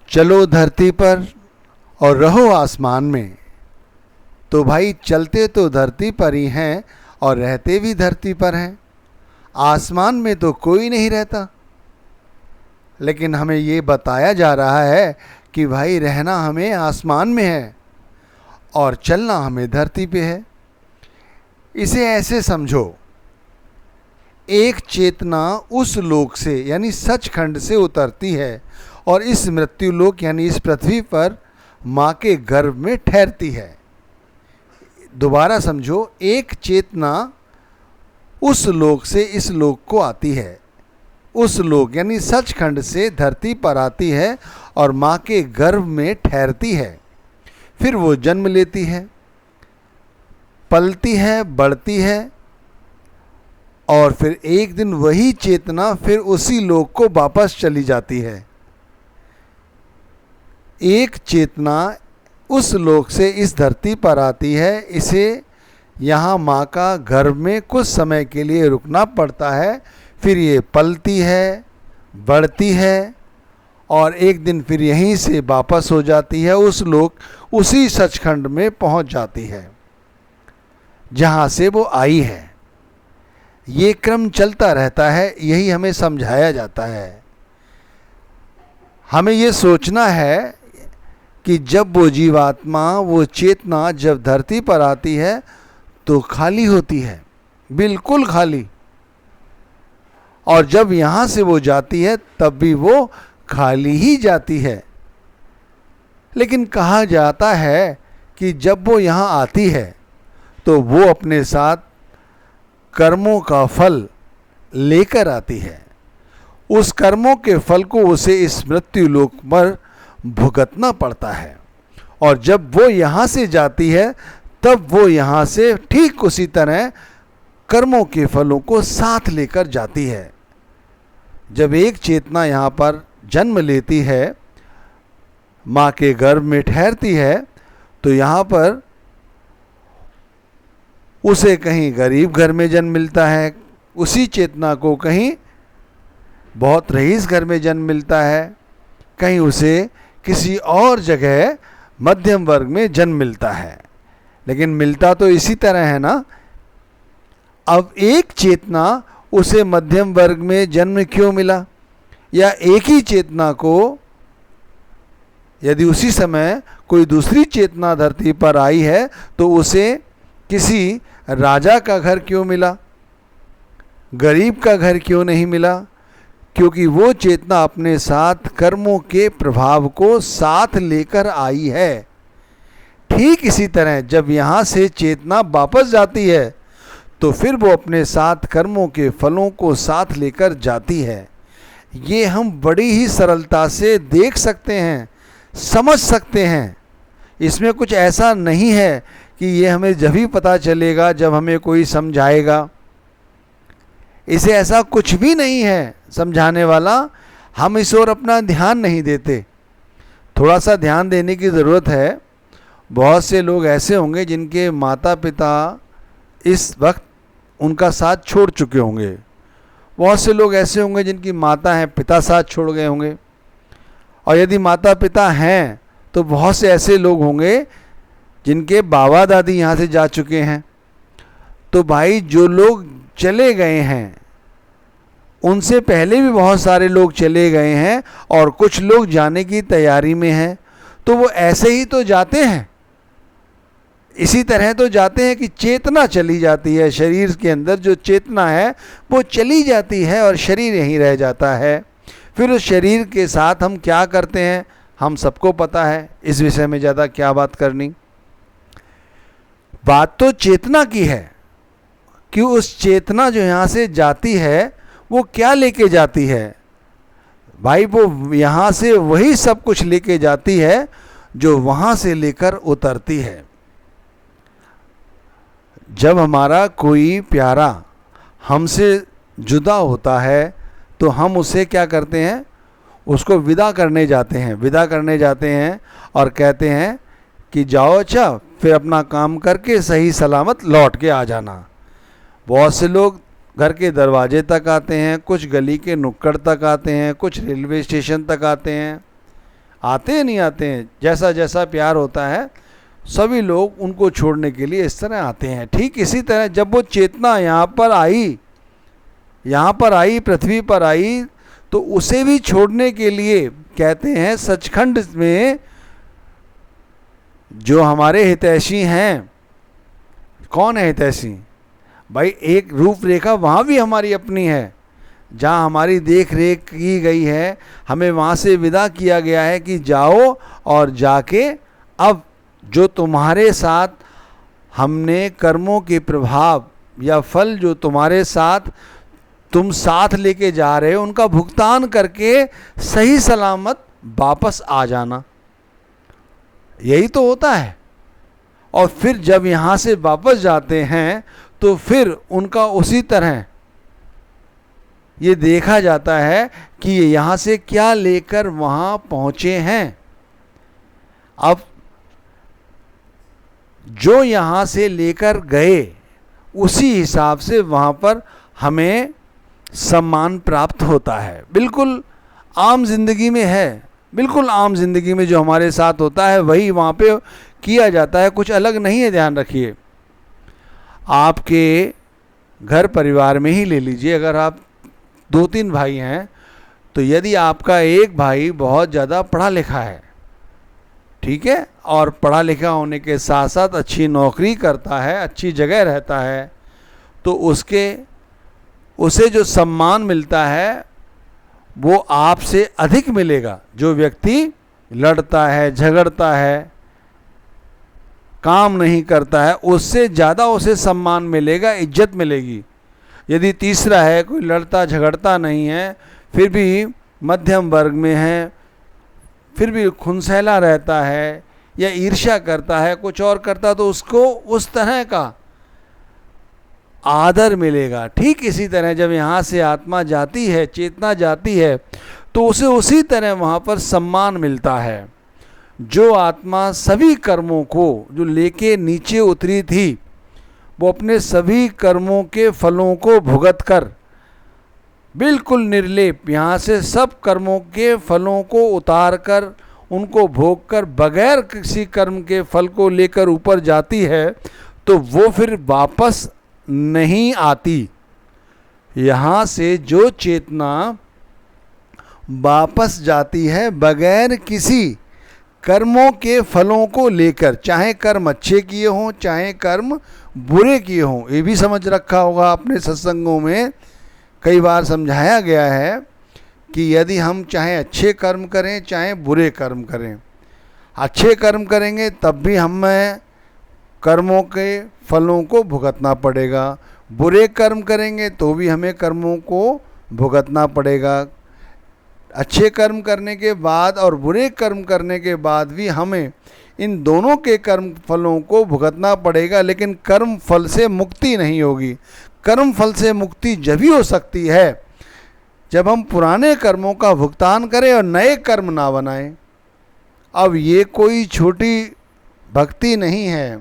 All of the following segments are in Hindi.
चलो धरती पर और रहो आसमान में। तो भाई चलते तो धरती पर ही हैं और रहते भी धरती पर हैं। आसमान में तो कोई नहीं रहता, लेकिन हमें ये बताया जा रहा है कि भाई रहना हमें आसमान में है और चलना हमें धरती पे है। इसे ऐसे समझो, एक चेतना उस लोक से यानी सचखंड से उतरती है और इस मृत्यु लोक यानी इस पृथ्वी पर माँ के गर्भ में ठहरती है। दोबारा समझो, एक चेतना उस लोक से इस लोक को आती है, उस लोक यानी सचखंड से धरती पर आती है और माँ के गर्भ में ठहरती है। फिर वो जन्म लेती है, पलती है, बढ़ती है और फिर एक दिन वही चेतना फिर उसी लोक को वापस चली जाती है। एक चेतना उस लोक से इस धरती पर आती है, इसे यहाँ माँ का गर्भ में कुछ समय के लिए रुकना पड़ता है। फिर ये पलती है, बढ़ती है और एक दिन फिर यहीं से वापस हो जाती है, उस लोक उसी सचखंड में पहुँच जाती है जहाँ से वो आई है। ये क्रम चलता रहता है, यही हमें समझाया जाता है। हमें ये सोचना है कि जब वो जीवात्मा, वो चेतना जब धरती पर आती है तो खाली होती है, बिल्कुल खाली, और जब यहाँ से वो जाती है तब भी वो खाली ही जाती है। लेकिन कहा जाता है कि जब वो यहाँ आती है तो वो अपने साथ कर्मों का फल लेकर आती है। उस कर्मों के फल को उसे इस मृत्यु लोक पर भुगतना पड़ता है और जब वो यहाँ से जाती है तब वो यहाँ से ठीक उसी तरह कर्मों के फलों को साथ लेकर जाती है। जब एक चेतना यहाँ पर जन्म लेती है, माँ के गर्भ में ठहरती है, तो यहाँ पर उसे कहीं गरीब घर में जन्म मिलता है, उसी चेतना को कहीं बहुत रईस घर में जन्म मिलता है, कहीं उसे किसी और जगह मध्यम वर्ग में जन्म मिलता है। लेकिन मिलता तो इसी तरह है ना। अब एक चेतना उसे मध्यम वर्ग में जन्म क्यों मिला, या एक ही चेतना को यदि उसी समय कोई दूसरी चेतना धरती पर आई है तो उसे किसी राजा का घर क्यों मिला, गरीब का घर क्यों नहीं मिला? क्योंकि वो चेतना अपने साथ कर्मों के प्रभाव को साथ लेकर आई है। ठीक इसी तरह जब यहाँ से चेतना वापस जाती है तो फिर वो अपने साथ कर्मों के फलों को साथ लेकर जाती है। ये हम बड़ी ही सरलता से देख सकते हैं, समझ सकते हैं। इसमें कुछ ऐसा नहीं है कि ये हमें जब ही पता चलेगा जब हमें कोई समझाएगा। इसे ऐसा कुछ भी नहीं है समझाने वाला, हम इस ओर अपना ध्यान नहीं देते। थोड़ा सा ध्यान देने की ज़रूरत है। बहुत से लोग ऐसे होंगे जिनके माता पिता इस वक्त उनका साथ छोड़ चुके होंगे। बहुत से लोग ऐसे होंगे जिनकी माता हैं, पिता साथ छोड़ गए होंगे। और यदि माता पिता हैं तो बहुत से ऐसे लोग होंगे जिनके बाबा दादी यहाँ से जा चुके हैं। तो भाई जो लोग चले गए हैं उनसे पहले भी बहुत सारे लोग चले गए हैं और कुछ लोग जाने की तैयारी में हैं। तो वो ऐसे ही तो जाते हैं, इसी तरह तो जाते हैं कि चेतना चली जाती है। शरीर के अंदर जो चेतना है वो चली जाती है और शरीर यहीं रह जाता है। फिर उस शरीर के साथ हम क्या करते हैं हम सबको पता है। इस विषय में ज़्यादा क्या बात करनी। बात तो चेतना की है कि उस चेतना जो यहाँ से जाती है वो क्या लेके जाती है। भाई वो यहाँ से वही सब कुछ लेके जाती है जो वहाँ से लेकर उतरती है। जब हमारा कोई प्यारा हमसे जुदा होता है तो हम उसे क्या करते हैं, उसको विदा करने जाते हैं। विदा करने जाते हैं और कहते हैं कि जाओ अच्छा, फिर अपना काम करके सही सलामत लौट के आ जाना। बहुत से लोग घर के दरवाजे तक आते हैं, कुछ गली के नुक्कड़ तक आते हैं, कुछ रेलवे स्टेशन तक आते हैं। आते हैं नहीं आते हैं, जैसा जैसा प्यार होता है सभी लोग उनको छोड़ने के लिए इस तरह आते हैं। ठीक इसी तरह जब वो चेतना यहाँ पर आई पृथ्वी पर आई, तो उसे भी छोड़ने के लिए कहते हैं सचखंड में जो हमारे हितैषी हैं, कौन है हितैषी भाई? एक रूपरेखा वहाँ भी हमारी अपनी है, जहाँ हमारी देख रेख की गई है, हमें वहाँ से विदा किया गया है कि जाओ और जाके अब जो तुम्हारे साथ हमने कर्मों के प्रभाव या फल जो तुम्हारे साथ तुम साथ लेके जा रहे हो उनका भुगतान करके सही सलामत वापस आ जाना, यही तो होता है। और फिर जब यहाँ से वापस जाते हैं तो फिर उनका उसी तरह ये देखा जाता है कि ये यहाँ से क्या लेकर वहाँ पहुँचे हैं। अब जो यहाँ से लेकर गए उसी हिसाब से वहाँ पर हमें सम्मान प्राप्त होता है। बिल्कुल आम जिंदगी में है, बिल्कुल आम जिंदगी में जो हमारे साथ होता है वही वहाँ पे किया जाता है, कुछ अलग नहीं है। ध्यान रखिए, आपके घर परिवार में ही ले लीजिए, अगर आप 2-3 भाई हैं तो यदि आपका एक भाई बहुत ज़्यादा पढ़ा लिखा है, ठीक है, और पढ़ा लिखा होने के साथ साथ अच्छी नौकरी करता है, अच्छी जगह रहता है, तो उसे जो सम्मान मिलता है वो आपसे अधिक मिलेगा। जो व्यक्ति लड़ता है, झगड़ता है, काम नहीं करता है, उससे ज़्यादा उसे सम्मान मिलेगा, इज्जत मिलेगी। यदि तीसरा है, कोई लड़ता झगड़ता नहीं है, फिर भी मध्यम वर्ग में है, फिर भी खुनसैला रहता है या ईर्ष्या करता है, कुछ और करता, तो उसको उस तरह का आदर मिलेगा। ठीक इसी तरह जब यहाँ से आत्मा जाती है, चेतना जाती है, तो उसे उसी तरह वहाँ पर सम्मान मिलता है। जो आत्मा सभी कर्मों को जो लेके नीचे उतरी थी, वो अपने सभी कर्मों के फलों को भुगत कर बिल्कुल निर्लेप यहाँ से सब कर्मों के फलों को उतार कर उनको भोग कर बगैर किसी कर्म के फल को लेकर ऊपर जाती है, तो वो फिर वापस नहीं आती। यहाँ से जो चेतना वापस जाती है बगैर किसी कर्मों के फलों को लेकर, चाहे कर्म अच्छे किए हों चाहे कर्म बुरे किए हों, ये भी समझ रखा होगा अपने सत्संगों में कई बार समझाया गया है कि यदि हम चाहे अच्छे कर्म करें चाहे बुरे कर्म करें, अच्छे कर्म करेंगे तब भी हमें कर्मों के फलों को भुगतना पड़ेगा, बुरे कर्म करेंगे तो भी हमें कर्मों को भुगतना पड़ेगा। अच्छे कर्म करने के बाद और बुरे कर्म करने के बाद भी हमें इन दोनों के कर्म फलों को भुगतना पड़ेगा, लेकिन कर्म फल से मुक्ति नहीं होगी। कर्म फल से मुक्ति जब ही हो सकती है जब हम पुराने कर्मों का भुगतान करें और नए कर्म ना बनाएं। अब ये कोई छोटी भक्ति नहीं है,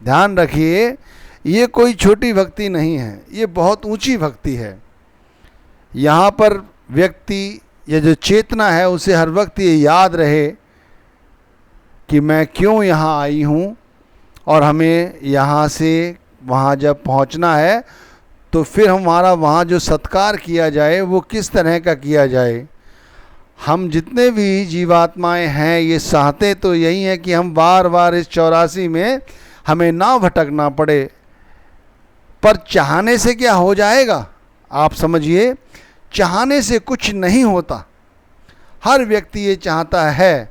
ध्यान रखिए, ये कोई छोटी भक्ति नहीं है, ये बहुत ऊंची भक्ति है। यहाँ पर व्यक्ति या जो चेतना है उसे हर वक्त ये याद रहे कि मैं क्यों यहाँ आई हूँ और हमें यहाँ से वहाँ जब पहुँचना है तो फिर हमारा वहाँ जो सत्कार किया जाए वो किस तरह का किया जाए। हम जितने भी जीवात्माएं हैं ये चाहते तो यही है कि हम बार बार इस 84 में हमें ना भटकना पड़े, पर चाहने से क्या हो जाएगा? आप समझिए, चाहने से कुछ नहीं होता। हर व्यक्ति ये चाहता है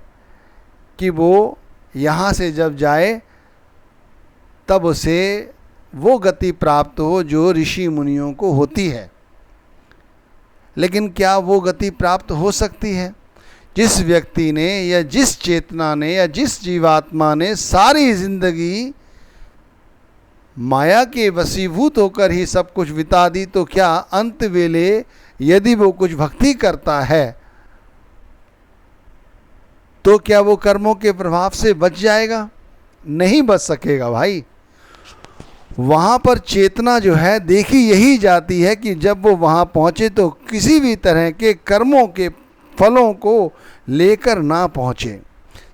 कि वो यहाँ से जब जाए तब उसे वो गति प्राप्त हो जो ऋषि मुनियों को होती है। लेकिन क्या वो गति प्राप्त हो सकती है? जिस व्यक्ति ने या जिस चेतना ने या जिस जीवात्मा ने सारी जिंदगी माया के वशीभूत होकर ही सब कुछ बिता दी, तो क्या अंत वेले यदि वो कुछ भक्ति करता है तो क्या वो कर्मों के प्रभाव से बच जाएगा? नहीं बच सकेगा भाई। वहाँ पर चेतना जो है देखी यही जाती है कि जब वो वहाँ पहुँचे तो किसी भी तरह के कर्मों के फलों को लेकर ना पहुँचे,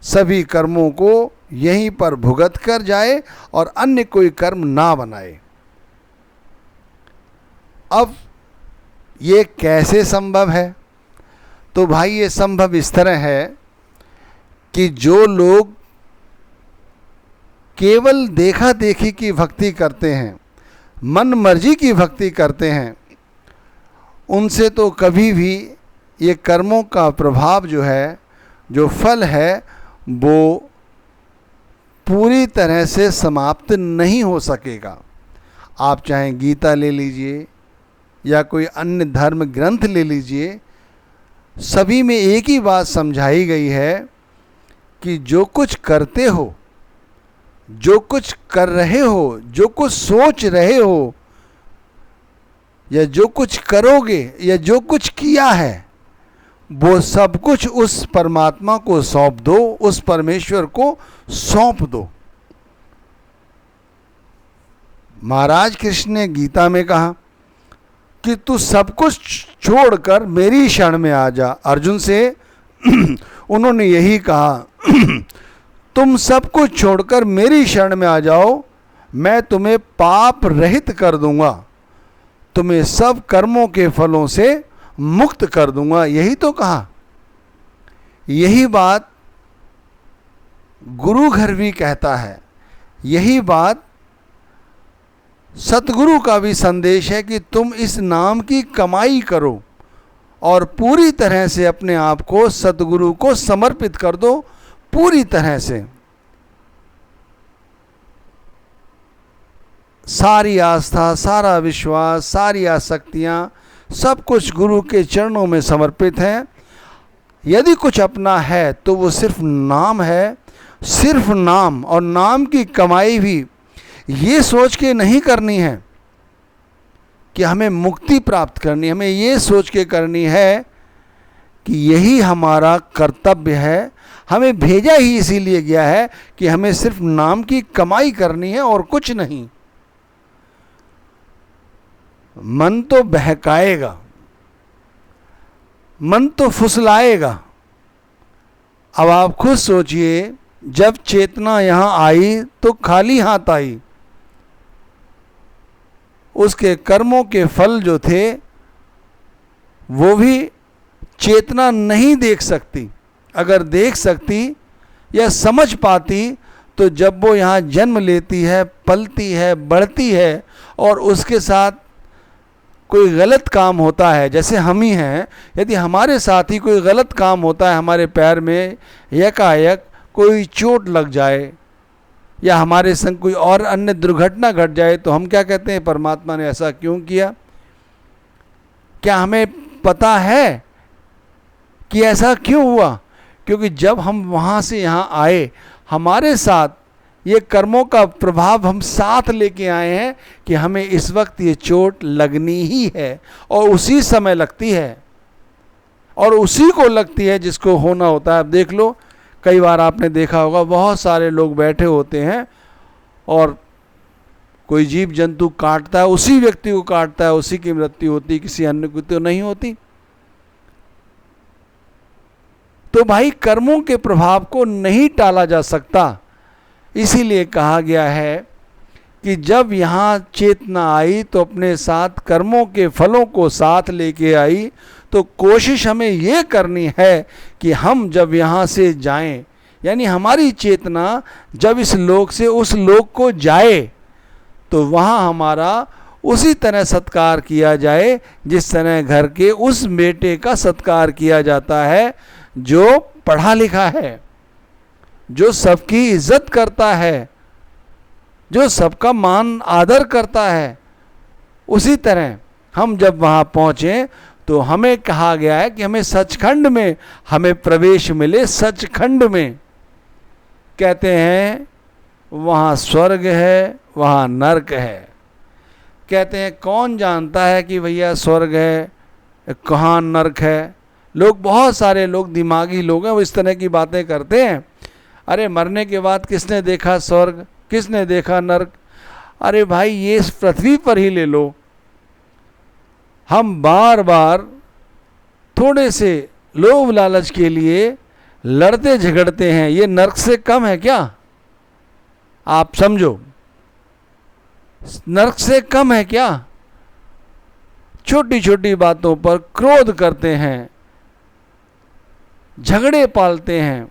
सभी कर्मों को यहीं पर भुगत कर जाए और अन्य कोई कर्म ना बनाए। अब ये कैसे संभव है? तो भाई ये संभव इस तरह है कि जो लोग केवल देखा देखी की भक्ति करते हैं, मन मर्जी की भक्ति करते हैं, उनसे तो कभी भी ये कर्मों का प्रभाव जो है, जो फल है, वो पूरी तरह से समाप्त नहीं हो सकेगा। आप चाहे गीता ले लीजिए या कोई अन्य धर्म ग्रंथ ले लीजिए, सभी में एक ही बात समझाई गई है कि जो कुछ करते हो, जो कुछ कर रहे हो, जो कुछ सोच रहे हो, या जो कुछ करोगे, या जो कुछ किया है, वो सब कुछ उस परमात्मा को सौंप दो, उस परमेश्वर को सौंप दो। महाराज कृष्ण ने गीता में कहा कि तू सब कुछ छोड़कर मेरी शरण में आ जा। अर्जुन से उन्होंने यही कहा, तुम सब कुछ छोड़कर मेरी शरण में आ जाओ, मैं तुम्हें पाप रहित कर दूंगा, तुम्हें सब कर्मों के फलों से मुक्त कर दूंगा। यही तो कहा। यही बात गुरु घर भी कहता है, यही बात सतगुरु का भी संदेश है कि तुम इस नाम की कमाई करो और पूरी तरह से अपने आप को सतगुरु को समर्पित कर दो, पूरी तरह से। सारी आस्था, सारा विश्वास, सारी आसक्तियाँ, सब कुछ गुरु के चरणों में समर्पित हैं। यदि कुछ अपना है तो वो सिर्फ नाम है, सिर्फ नाम। और नाम की कमाई भी ये सोच के नहीं करनी है कि हमें मुक्ति प्राप्त करनी, हमें ये सोच के करनी है कि यही हमारा कर्तव्य है, हमें भेजा ही इसीलिए गया है कि हमें सिर्फ नाम की कमाई करनी है और कुछ नहीं। मन तो बहकाएगा, मन तो फुसलाएगा। अब आप खुद सोचिए, जब चेतना यहाँ आई तो खाली हाथ आई। उसके कर्मों के फल जो थे वो भी चेतना नहीं देख सकती। अगर देख सकती या समझ पाती तो जब वो यहाँ जन्म लेती है, पलती है, बढ़ती है और उसके साथ कोई गलत काम होता है, जैसे हम ही हैं, यदि हमारे साथ ही कोई गलत काम होता है, हमारे पैर में एकाएक कोई चोट लग जाए या हमारे संग कोई और अन्य दुर्घटना घट जाए, तो हम क्या कहते हैं, परमात्मा ने ऐसा क्यों किया? क्या हमें पता है कि ऐसा क्यों हुआ? क्योंकि जब हम वहाँ से यहाँ आए, हमारे साथ ये कर्मों का प्रभाव हम साथ लेके आए हैं कि हमें इस वक्त ये चोट लगनी ही है, और उसी समय लगती है, और उसी को लगती है जिसको होना होता है। अब देख लो, कई बार आपने देखा होगा, बहुत सारे लोग बैठे होते हैं और कोई जीव जंतु काटता है, उसी व्यक्ति को काटता है, उसी की मृत्यु होती है, किसी अन्य की तो नहीं होती। तो भाई कर्मों के प्रभाव को नहीं टाला जा सकता। इसीलिए कहा गया है कि जब यहाँ चेतना आई तो अपने साथ कर्मों के फलों को साथ लेके आई। तो कोशिश हमें ये करनी है कि हम जब यहाँ से जाएं, यानी हमारी चेतना जब इस लोक से उस लोक को जाए, तो वहाँ हमारा उसी तरह सत्कार किया जाए जिस तरह घर के उस बेटे का सत्कार किया जाता है जो पढ़ा लिखा है, जो सबकी इज्जत करता है, जो सबका मान आदर करता है। उसी तरह हम जब वहाँ पहुँचें तो हमें कहा गया है कि हमें सचखंड में हमें प्रवेश मिले। सचखंड में कहते हैं वहाँ स्वर्ग है, वहाँ नरक है। कहते हैं कौन जानता है कि भैया स्वर्ग है, कहाँ नरक है। लोग, बहुत सारे लोग दिमागी लोग हैं, वो इस तरह की बातें करते हैं। अरे मरने के बाद किसने देखा स्वर्ग, किसने देखा नरक? अरे भाई ये इस पृथ्वी पर ही ले लो, हम बार बार थोड़े से लोभ लालच के लिए लड़ते झगड़ते हैं, ये नरक से कम है क्या? आप समझो, नरक से कम है क्या? छोटी छोटी बातों पर क्रोध करते हैं, झगड़े पालते हैं।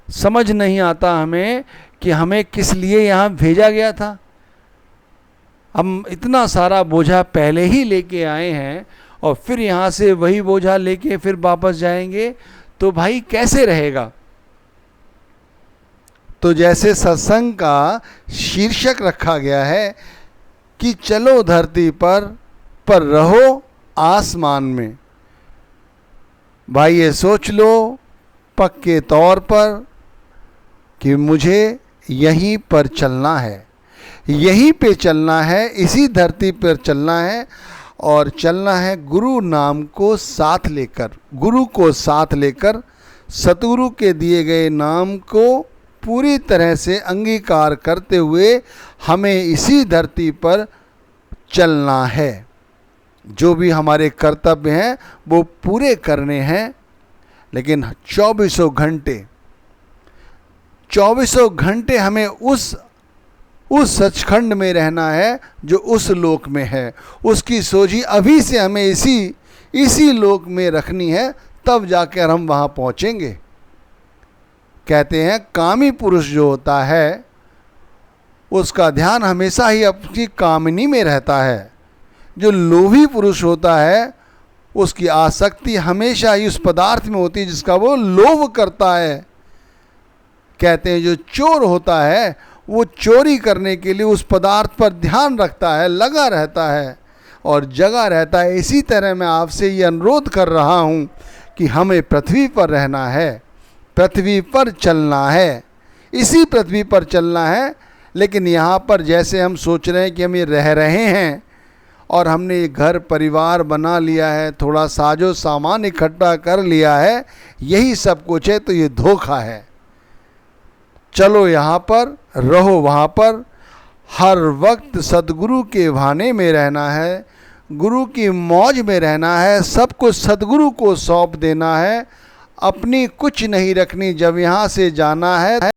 समझ नहीं आता हमें कि हमें किस लिए यहाँ भेजा गया था। हम इतना सारा बोझा पहले ही लेके आए हैं और फिर यहाँ से वही बोझा लेके फिर वापस जाएंगे, तो भाई कैसे रहेगा? तो जैसे सत्संग का शीर्षक रखा गया है कि चलो धरती पर रहो आसमान में। भाई ये सोच लो पक्के तौर पर कि मुझे यहीं पर चलना है, यहीं पे चलना है, इसी धरती पर चलना है, और चलना है गुरु नाम को साथ लेकर, गुरु को साथ लेकर, सतगुरु के दिए गए नाम को पूरी तरह से अंगीकार करते हुए हमें इसी धरती पर चलना है। जो भी हमारे कर्तव्य हैं वो पूरे करने हैं, लेकिन 24 घंटे हमें उस सचखंड में रहना है जो उस लोक में है। उसकी सोझी अभी से हमें इसी लोक में रखनी है, तब जाकर हम वहाँ पहुँचेंगे। कहते हैं कामी पुरुष जो होता है उसका ध्यान हमेशा ही अपनी कामिनी में रहता है। जो लोभी पुरुष होता है उसकी आसक्ति हमेशा ही उस पदार्थ में होती है जिसका वो लोभ करता है। कहते हैं जो चोर होता है वो चोरी करने के लिए उस पदार्थ पर ध्यान रखता है, लगा रहता है और जगा रहता है। इसी तरह मैं आपसे ये अनुरोध कर रहा हूँ कि हमें पृथ्वी पर रहना है, पृथ्वी पर चलना है, इसी पृथ्वी पर चलना है। लेकिन यहाँ पर जैसे हम सोच रहे हैं कि हम ये रह रहे हैं और हमने ये घर परिवार बना लिया है, थोड़ा साजो सामान इकट्ठा कर लिया है, यही सब कुछ है, तो ये धोखा है। चलो यहाँ पर रहो, वहाँ पर हर वक्त सद्गुरु के भाने में रहना है, गुरु की मौज में रहना है, सब कुछ सद्गुरु को सौंप देना है, अपनी कुछ नहीं रखनी जब यहाँ से जाना है।